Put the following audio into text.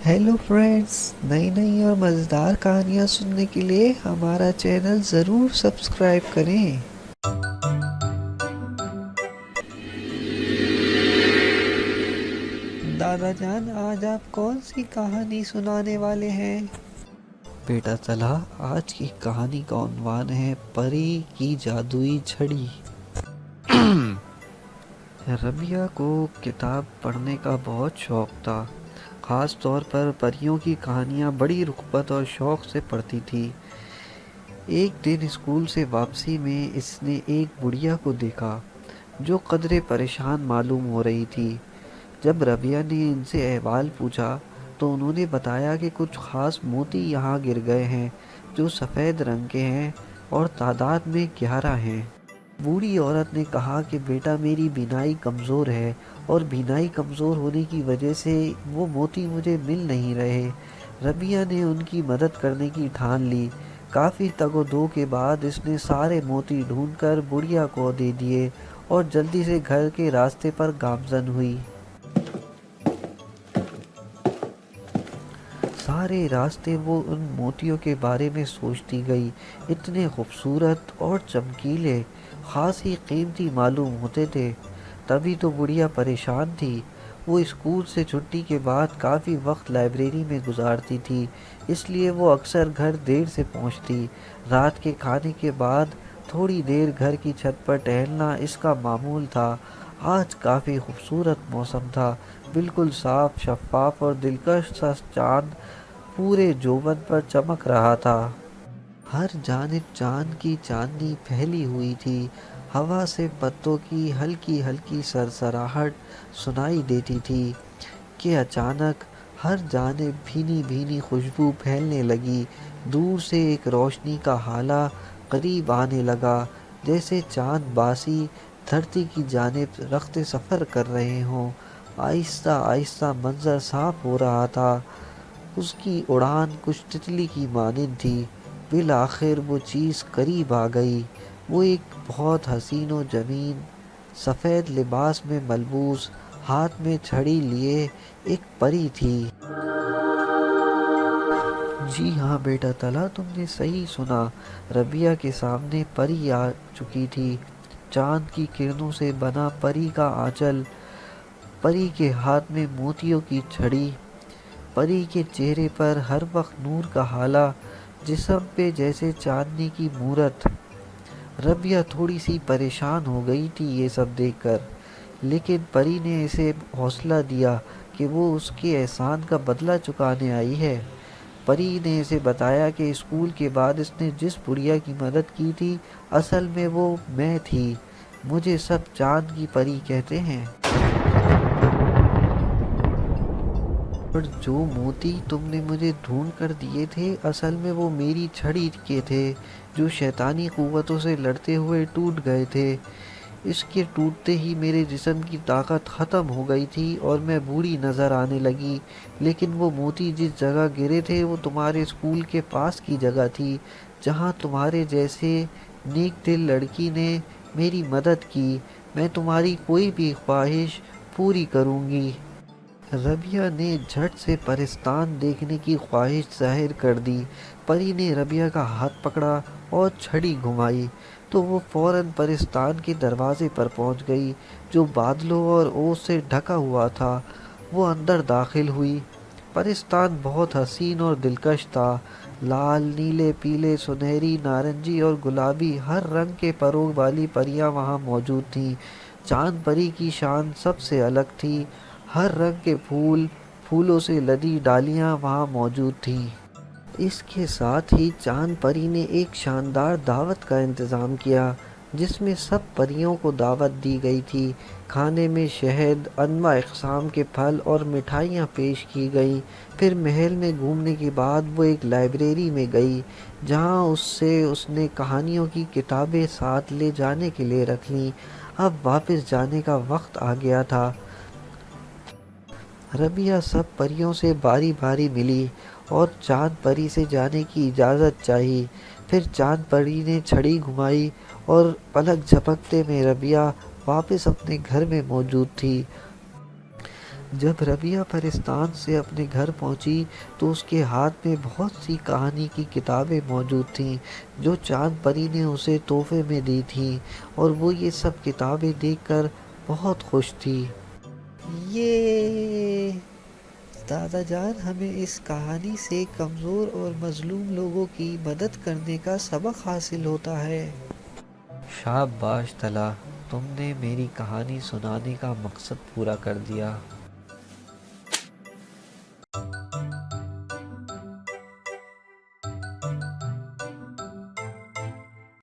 Hello friends, नई नई और मज़ेदार कहानियाँ सुनने के लिए हमारा चैनल ज़रूर सब्सक्राइब करें। दादा जान, आज आप कौन सी कहानी सुनाने वाले हैं? बेटा तला, आज की कहानी का उन्वान है परी की जादुई छड़ी। रबिया को किताब पढ़ने का बहुत शौक था। ख़ास तौर पर परियों की कहानियाँ बड़ी रुग़बत और शौक़ से पढ़ती थी। एक दिन स्कूल से वापसी में इसने एक बुढ़िया को देखा जो कदरे परेशान मालूम हो रही थी। जब रबिया ने इनसे अहवाल पूछा तो उन्होंने बताया कि कुछ ख़ास मोती यहाँ गिर गए हैं जो सफ़ेद रंग के हैं और तादाद में 11 हैं। बूढ़ी औरत ने कहा कि बेटा, मेरी बीनाई कमज़ोर है और बीनाई कमज़ोर होने की वजह से वो मोती मुझे मिल नहीं रहे। रबिया ने उनकी मदद करने की ठान ली। काफ़ी तगो-दो के बाद इसने सारे मोती ढूंढकर बुढ़िया को दे दिए और जल्दी से घर के रास्ते पर गामज़न हुई। सारे रास्ते वो उन मोतियों के बारे में सोचती गई। इतने खूबसूरत और चमकीले, ख़ास ही कीमती मालूम होते थे। तभी तो बुढ़िया परेशान थी। वो स्कूल से छुट्टी के बाद काफ़ी वक्त लाइब्रेरी में गुजारती थी, इसलिए वो अक्सर घर देर से पहुंचती। रात के खाने के बाद थोड़ी देर घर की छत पर टहलना इसका मामूल था। आज काफ़ी खूबसूरत मौसम था, बिल्कुल साफ, शफाफ और दिलकश सा चाँद पूरे जोबन पर चमक रहा था। हर जानिब चाँद की चांदनी फैली हुई थी। हवा से पत्तों की हल्की हल्की सरसराहट सुनाई देती थी कि अचानक हर जानिब भीनी भीनी खुशबू फैलने लगी। दूर से एक रोशनी का हाला करीब आने लगा, जैसे चाँद बासी धरती की जानिब रख्ते सफ़र कर रहे हों। आहिस्ता आहिस्ता मंजर साफ हो रहा था। उसकी उड़ान कुछ तितली की मानिंद थी। बिल आखिर वो चीज़ करीब आ गई। वो एक बहुत हसीन व जमीन, सफ़ेद लिबास में मलबूस, हाथ में छड़ी लिए एक परी थी। जी हाँ बेटा तला, तुमने सही सुना। रबिया के सामने परी आ चुकी थी। चांद की किरणों से बना परी का आंचल, परी के हाथ में मोतियों की छड़ी, परी के चेहरे पर हर वक्त नूर का हाला, जिस्म पे जैसे चांदनी की मूरत। रबिया थोड़ी सी परेशान हो गई थी ये सब देखकर, लेकिन परी ने इसे हौसला दिया कि वो उसके एहसान का बदला चुकाने आई है। परी ने इसे बताया कि स्कूल के बाद इसने जिस बुढ़िया की मदद की थी, असल में वो मैं थी। मुझे सब चांद की परी कहते हैं। पर जो मोती तुमने मुझे ढूंढ कर दिए थे, असल में वो मेरी छड़ी के थे जो शैतानी कुव्वतों से लड़ते हुए टूट गए थे। इसके टूटते ही मेरे जिस्म की ताकत ख़त्म हो गई थी और मैं बूढ़ी नज़र आने लगी। लेकिन वो मोती जिस जगह गिरे थे वो तुम्हारे स्कूल के पास की जगह थी, जहाँ तुम्हारे जैसे नेक दिल लड़की ने मेरी मदद की। मैं तुम्हारी कोई भी ख्वाहिश पूरी करूँगी। रबिया ने झट से परिस्तान देखने की ख्वाहिश जाहिर कर दी। परी ने रबिया का हाथ पकड़ा और छड़ी घुमाई तो वो फौरन परिस्तान के दरवाजे पर पहुंच गई, जो बादलों और ओस से ढका हुआ था। वो अंदर दाखिल हुई। परिस्तान बहुत हसीन और दिलकश था। लाल, नीले, पीले, सुनहरी, नारंगी और गुलाबी हर रंग के परों वाली परियां वहाँ मौजूद थीं। चांद परी की शान सबसे अलग थी। हर रंग के फूलों से लदी डालियाँ वहाँ मौजूद थीं। इसके साथ ही चांद परी ने एक शानदार दावत का इंतज़ाम किया, जिसमें सब परियों को दावत दी गई थी। खाने में शहद, अनवा इक़साम के फल और मिठाइयाँ पेश की गईं। फिर महल में घूमने के बाद वो एक लाइब्रेरी में गई, जहाँ उसने कहानियों की किताबें साथ ले जाने के लिए रख लीं। अब वापस जाने का वक्त आ गया था। रबिया सब परियों से बारी बारी मिली और चांद परी से जाने की इजाज़त चाही। फिर चांद परी ने छड़ी घुमाई और पलक झपकते में रबिया वापस अपने घर में मौजूद थी। جب ربیہ پرستان سے اپنے گھر پہنچی تو اس کے ہاتھ میں بہت سی کہانی کی کتابیں موجود تھیں جو چاند پری نے اسے تحفے میں دی تھیں، اور وہ یہ سب کتابیں دیکھ کر بہت خوش تھی۔ یہ دادا جان، ہمیں اس کہانی سے کمزور اور مظلوم لوگوں کی مدد کرنے کا سبق حاصل ہوتا ہے۔ شاباش تلا، تم نے میری کہانی سنانے کا مقصد پورا کر دیا۔